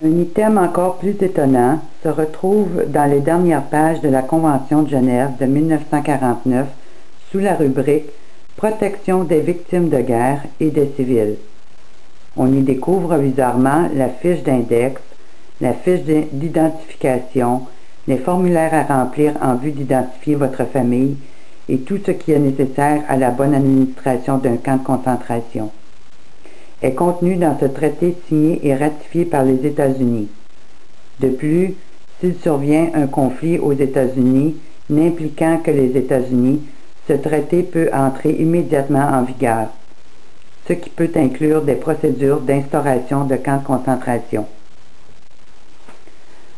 Un item encore plus étonnant se retrouve dans les dernières pages de la Convention de Genève de 1949 sous la rubrique « Protection des victimes de guerre et des civils ». On y découvre bizarrement la fiche d'index, la fiche d'identification, les formulaires à remplir en vue d'identifier votre famille et tout ce qui est nécessaire à la bonne administration d'un camp de concentration est contenu dans ce traité signé et ratifié par les États-Unis. De plus, s'il survient un conflit aux États-Unis n'impliquant que les États-Unis, ce traité peut entrer immédiatement en vigueur, ce qui peut inclure des procédures d'instauration de camps de concentration.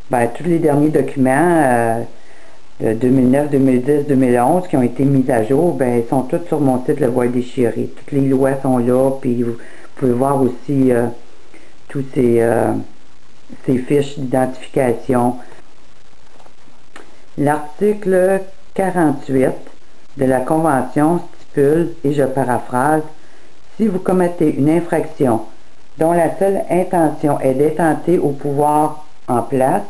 Tous les derniers documents de 2009, 2010, 2011 qui ont été mis à jour, sont tous sur mon site Le Voile déchiré. Toutes les lois sont là, puis vous pouvez voir aussi tous ces fiches d'identification. L'article 48 de la Convention stipule, et je paraphrase, « Si vous commettez une infraction dont la seule intention est d'attenter au pouvoir en place,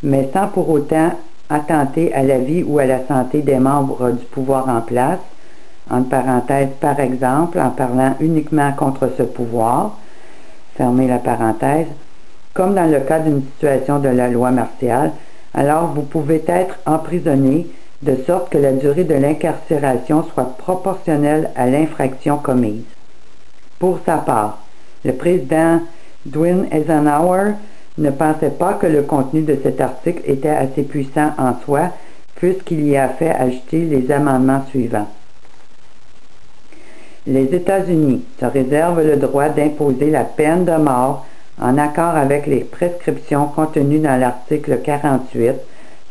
mais sans pour autant attenter à la vie ou à la santé des membres du pouvoir en place, entre parenthèses, par exemple, en parlant uniquement contre ce pouvoir, fermez la parenthèse, comme dans le cas d'une situation de la loi martiale, alors vous pouvez être emprisonné de sorte que la durée de l'incarcération soit proportionnelle à l'infraction commise. » Pour sa part, le président Dwight Eisenhower ne pensait pas que le contenu de cet article était assez puissant en soi, puisqu'il y a fait ajouter les amendements suivants. Les États-Unis se réservent le droit d'imposer la peine de mort en accord avec les prescriptions contenues dans l'article 48,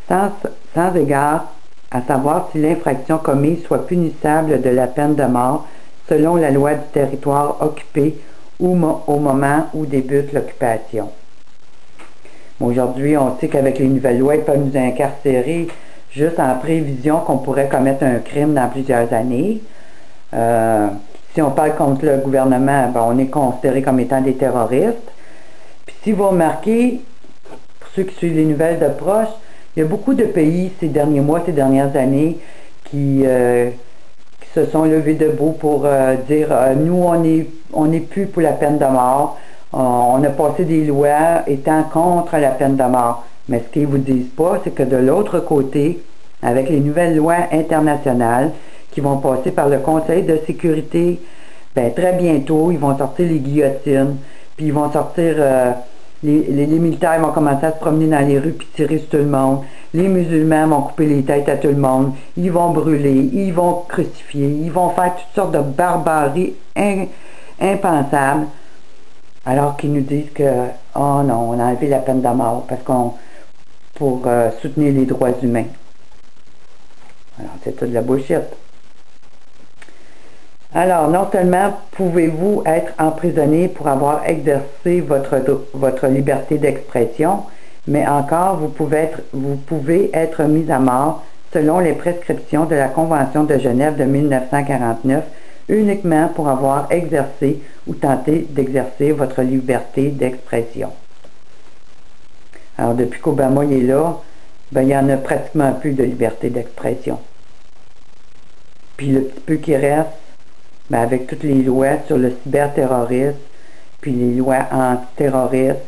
sans égard à savoir si l'infraction commise soit punissable de la peine de mort selon la loi du territoire occupé ou au moment où débute l'occupation. Aujourd'hui, on sait qu'avec les nouvelles lois, ils peuvent nous incarcérer juste en prévision qu'on pourrait commettre un crime dans plusieurs années. Si on parle contre le gouvernement, on est considéré comme étant des terroristes. Puis si vous remarquez, pour ceux qui suivent les nouvelles de proche, il y a beaucoup de pays ces derniers mois, ces dernières années, qui se sont levés debout pour dire nous, on n'est plus pour la peine de mort. On a passé des lois étant contre la peine de mort. Mais ce qu'ils ne vous disent pas, c'est que de l'autre côté, avec les nouvelles lois internationales qui vont passer par le Conseil de sécurité, très bientôt, ils vont sortir les guillotines, puis ils vont sortir, les militaires vont commencer à se promener dans les rues puis tirer sur tout le monde. Les musulmans vont couper les têtes à tout le monde. Ils vont brûler, ils vont crucifier, ils vont faire toutes sortes de barbaries impensables. Alors qu'ils nous disent que, oh non, on a enlevé la peine de mort pour soutenir les droits humains. Alors, c'est tout de la bullshit. Alors, non seulement pouvez-vous être emprisonné pour avoir exercé votre liberté d'expression, mais encore vous pouvez être mis à mort selon les prescriptions de la Convention de Genève de 1949 uniquement pour avoir exercé ou tenté d'exercer votre liberté d'expression. Alors, depuis qu'Obama est là, il n'y en a pratiquement plus de liberté d'expression. Puis le petit peu qui reste, avec toutes les lois sur le cyberterrorisme, puis les lois antiterroristes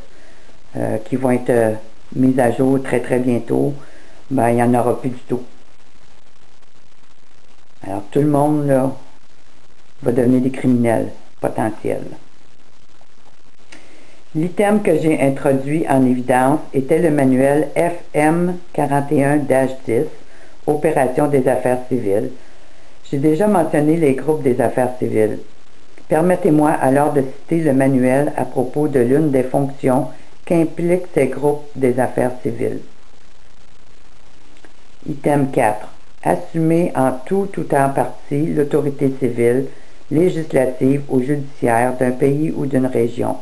qui vont être mises à jour très très bientôt, il n'y en aura plus du tout. Alors tout le monde là va devenir des criminels potentiels. L'item que j'ai introduit en évidence était le manuel FM 41-10, Opération des affaires civiles. J'ai déjà mentionné les groupes des affaires civiles. Permettez-moi alors de citer le manuel à propos de l'une des fonctions qu'impliquent ces groupes des affaires civiles. Item 4. Assumer en tout ou en partie l'autorité civile, législative ou judiciaire d'un pays ou d'une région.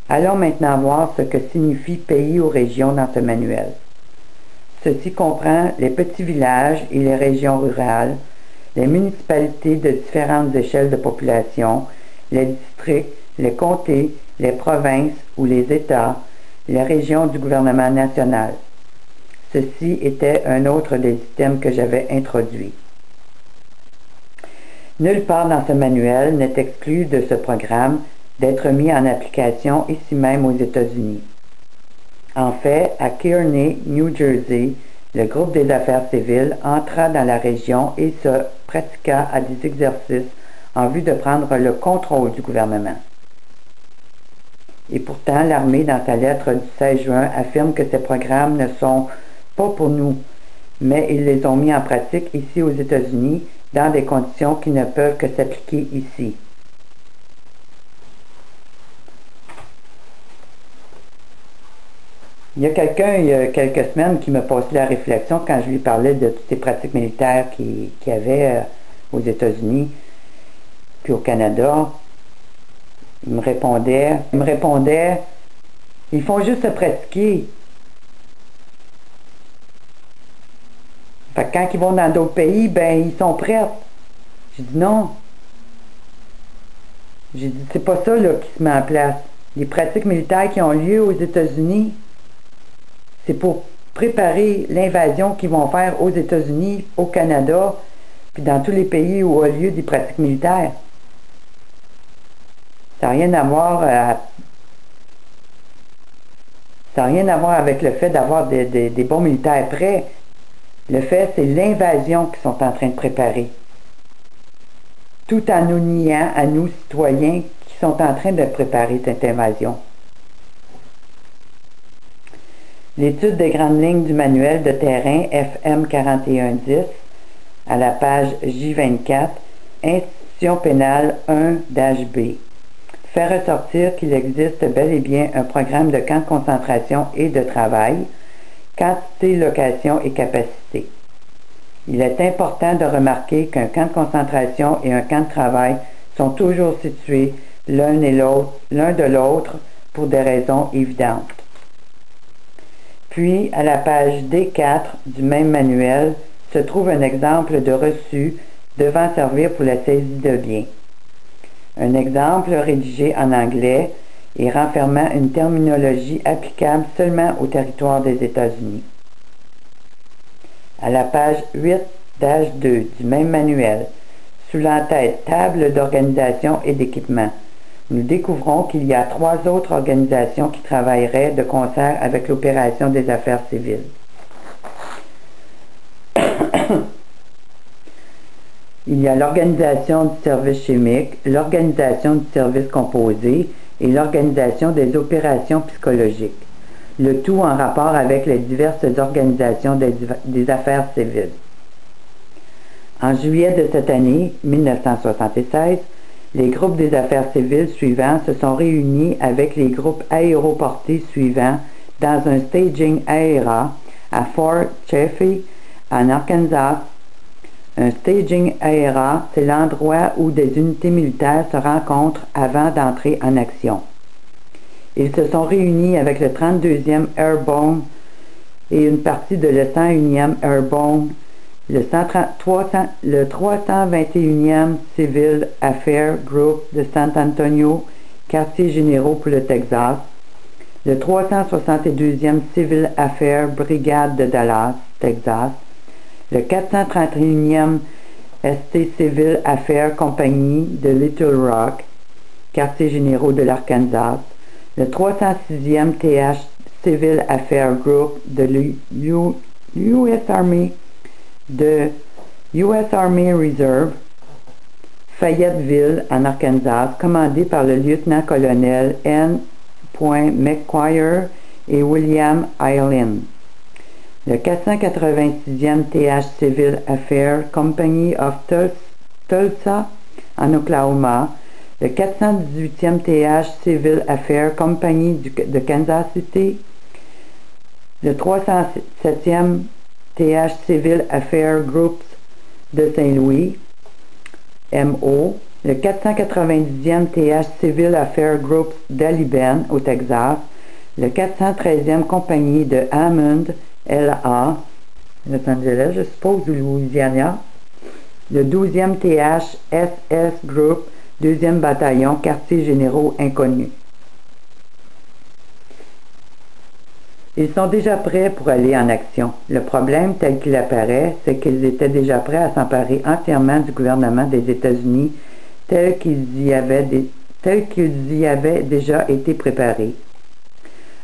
Allons maintenant voir ce que signifie pays ou région dans ce manuel. Ceci comprend les petits villages et les régions rurales, les municipalités de différentes échelles de population, les districts, les comtés, les provinces ou les États, les régions du gouvernement national. Ceci était un autre des items que j'avais introduit. Nulle part dans ce manuel n'est exclu de ce programme d'être mis en application ici même aux États-Unis. En fait, à Kearney, New Jersey, le groupe des affaires civiles entra dans la région et se pratiqua à des exercices en vue de prendre le contrôle du gouvernement. Et pourtant, l'armée, dans sa lettre du 16 juin, affirme que ces programmes ne sont pas pour nous, mais ils les ont mis en pratique ici aux États-Unis dans des conditions qui ne peuvent que s'appliquer ici. Il y a quelqu'un, il y a quelques semaines, qui m'a posé la réflexion quand je lui parlais de toutes ces pratiques militaires qu'il y avait aux États-Unis puis au Canada. Il me répondait, ils font juste se pratiquer. Fait que quand ils vont dans d'autres pays, ben ils sont prêts. J'ai dit non. J'ai dit, c'est pas ça là, qui se met en place. Les pratiques militaires qui ont lieu aux États-Unis, c'est pour préparer l'invasion qu'ils vont faire aux États-Unis, au Canada, puis dans tous les pays où a lieu des pratiques militaires. Ça n'a rien à voir avec le fait d'avoir des bons militaires prêts. Le fait, c'est l'invasion qu'ils sont en train de préparer. Tout en nous niant à nous, citoyens, qui sont en train de préparer cette invasion. L'étude des grandes lignes du manuel de terrain FM 4110 à la page J24, Institution pénale 1-B, fait ressortir qu'il existe bel et bien un programme de camps de concentration et de travail, quantité, location et capacité. Il est important de remarquer qu'un camp de concentration et un camp de travail sont toujours situés l'un de l'autre pour des raisons évidentes. Puis, à la page D4 du même manuel, se trouve un exemple de reçu devant servir pour la saisie de biens. Un exemple rédigé en anglais et renfermant une terminologie applicable seulement au territoire des États-Unis. À la page 8-2 du même manuel, sous l'entête Table d'organisation et d'équipement, nous découvrons qu'il y a 3 autres organisations qui travailleraient de concert avec l'opération des affaires civiles. Il y a l'organisation du service chimique, l'organisation du service composé et l'organisation des opérations psychologiques, le tout en rapport avec les diverses organisations des affaires civiles. En juillet de cette année, 1976, les groupes des affaires civiles suivants se sont réunis avec les groupes aéroportés suivants dans un staging aéra à Fort Chaffee, en Arkansas. Un staging aéra, c'est l'endroit où des unités militaires se rencontrent avant d'entrer en action. Ils se sont réunis avec le 32e Airborne et une partie de le 101e Airborne, le 321e Civil Affairs Group de San Antonio, quartier généraux pour le Texas, le 362e Civil Affairs Brigade de Dallas, Texas, le 431e ST Civil Affairs Compagnie de Little Rock, quartier généraux de l'Arkansas, le 306e TH Civil Affairs Group de l'US Army de US Army Reserve, Fayetteville, en Arkansas, commandé par le lieutenant-colonel N. McQuire et William Eileen. Le 486e TH Civil Affairs Company of Tulsa, en Oklahoma, le 418e TH Civil Affairs Company de Kansas City, le 307e TH Civil Affairs Groups de Saint-Louis, MO, le 490e TH Civil Affairs Groups d'Aliben, au Texas, le 413e Compagnie de Hammond, LA, Los Angeles, je suppose, ou Louisiana, le 12e TH SS Group, 2e bataillon, quartier généraux inconnus. Ils sont déjà prêts pour aller en action. Le problème, tel qu'il apparaît, c'est qu'ils étaient déjà prêts à s'emparer entièrement du gouvernement des États-Unis tel qu'ils y avaient déjà été préparés.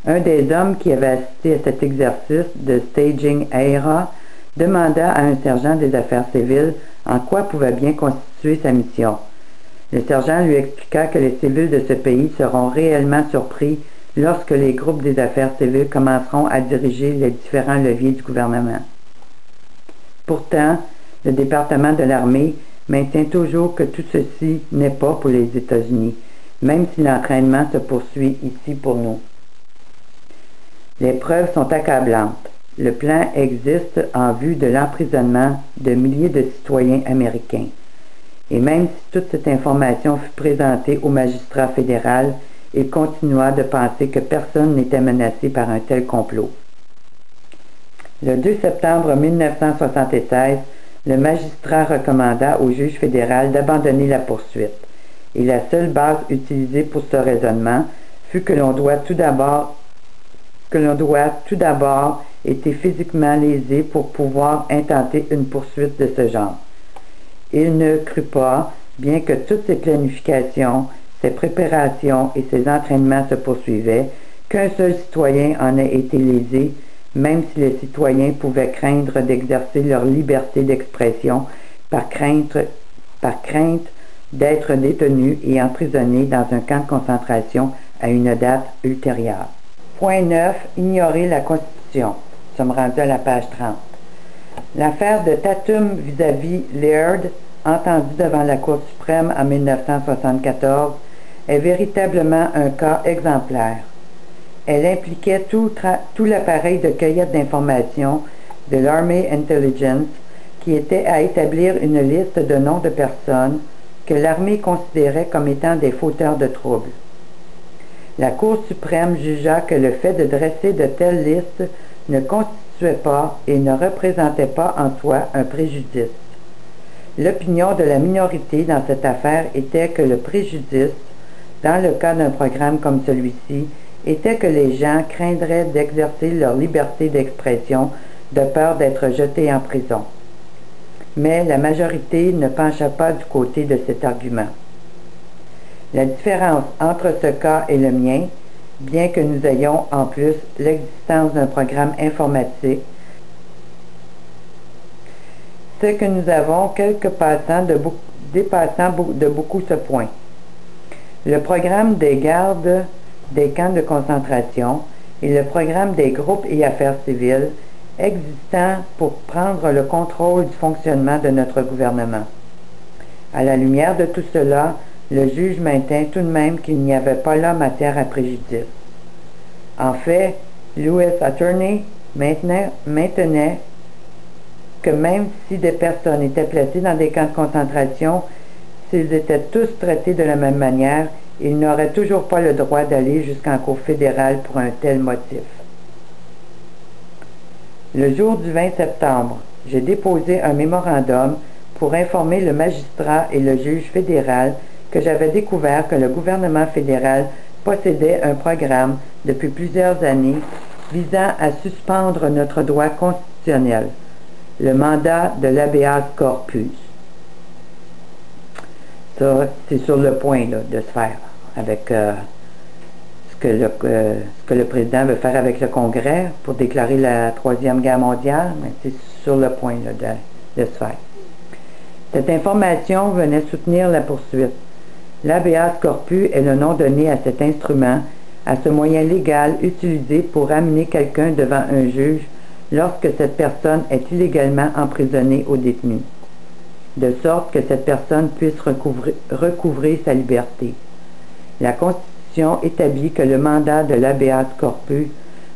Un des hommes qui avait assisté à cet exercice de staging aéra demanda à un sergent des affaires civiles en quoi pouvait bien constituer sa mission. Le sergent lui expliqua que les civils de ce pays seront réellement surpris lorsque les groupes des affaires civiles commenceront à diriger les différents leviers du gouvernement. Pourtant, le département de l'armée maintient toujours que tout ceci n'est pas pour les États-Unis, même si l'entraînement se poursuit ici pour nous. Les preuves sont accablantes. Le plan existe en vue de l'emprisonnement de milliers de citoyens américains. Et même si toute cette information fut présentée au magistrat fédéral, il continua de penser que personne n'était menacé par un tel complot. Le 2 septembre 1976, le magistrat recommanda au juge fédéral d'abandonner la poursuite, et la seule base utilisée pour ce raisonnement fut que l'on doit tout d'abord être physiquement lésé pour pouvoir intenter une poursuite de ce genre. Il ne crut pas, bien que toutes ses planifications, ses préparations et ses entraînements se poursuivaient, qu'un seul citoyen en ait été lésé, même si les citoyens pouvaient craindre d'exercer leur liberté d'expression par crainte d'être détenus et emprisonnés dans un camp de concentration à une date ultérieure. Point 9. Ignorer la Constitution. Nous sommes rendus à la page 30. L'affaire de Tatum vis-à-vis Laird, entendue devant la Cour suprême en 1974, est véritablement un cas exemplaire. Elle impliquait tout l'appareil de cueillette d'informations de l'Army Intelligence qui était à établir une liste de noms de personnes que l'armée considérait comme étant des fauteurs de troubles. La Cour suprême jugea que le fait de dresser de telles listes ne constituait pas et ne représentait pas en soi un préjudice. L'opinion de la minorité dans cette affaire était que le préjudice, dans le cas d'un programme comme celui-ci, était que les gens craindraient d'exercer leur liberté d'expression de peur d'être jetés en prison. Mais la majorité ne pencha pas du côté de cet argument. La différence entre ce cas et le mien, bien que nous ayons en plus l'existence d'un programme informatique, c'est que nous avons quelques dépassant de beaucoup ce point. Le programme des gardes des camps de concentration et le programme des groupes et affaires civiles existant pour prendre le contrôle du fonctionnement de notre gouvernement. À la lumière de tout cela, le juge maintint tout de même qu'il n'y avait pas là matière à préjudice. En fait, l'U.S. Attorney maintenait que même si des personnes étaient placées dans des camps de concentration, s'ils étaient tous traités de la même manière, ils n'auraient toujours pas le droit d'aller jusqu'en Cour fédérale pour un tel motif. Le jour du 20 septembre, j'ai déposé un mémorandum pour informer le magistrat et le juge fédéral que j'avais découvert que le gouvernement fédéral possédait un programme depuis plusieurs années visant à suspendre notre droit constitutionnel, le mandat de l'habeas corpus. Ça, c'est sur le point là, de se faire avec ce que le président veut faire avec le Congrès pour déclarer la Troisième Guerre mondiale, mais c'est sur le point là, de se faire. Cette information venait soutenir la poursuite. L'habeas corpus est le nom donné à cet instrument, à ce moyen légal utilisé pour amener quelqu'un devant un juge lorsque cette personne est illégalement emprisonnée ou détenue, de sorte que cette personne puisse recouvrer sa liberté. La Constitution établit que le mandat de l'habeas corpus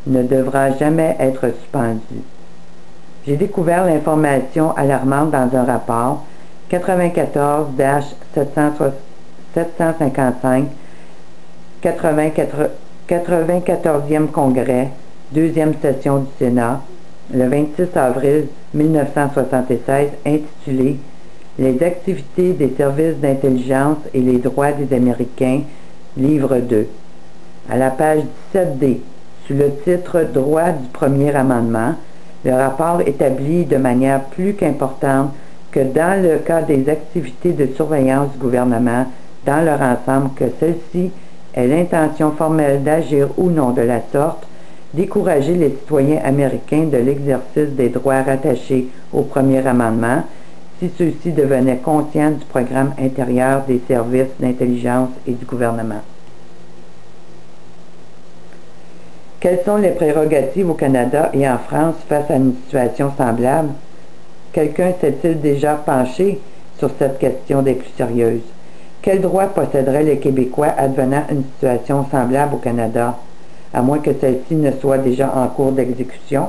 ne devra jamais être suspendu. J'ai découvert l'information alarmante dans un rapport 94-755 94e Congrès, 2e session du Sénat, le 26 avril 1976, intitulé « Les activités des services d'intelligence et les droits des Américains », livre 2. À la page 17D, Sous le titre « Droit du premier amendement », le rapport établit de manière plus qu'importante que dans le cas des activités de surveillance du gouvernement dans leur ensemble, que celle-ci ait l'intention formelle d'agir ou non de la sorte, décourager les citoyens américains de l'exercice des droits rattachés au premier amendement si ceux-ci devenaient conscients du programme intérieur des services d'intelligence et du gouvernement. Quelles sont les prérogatives au Canada et en France face à une situation semblable? Quelqu'un s'est-il déjà penché sur cette question des plus sérieuses? Quels droits posséderaient les Québécois advenant une situation semblable au Canada, à moins que celle-ci ne soit déjà en cours d'exécution?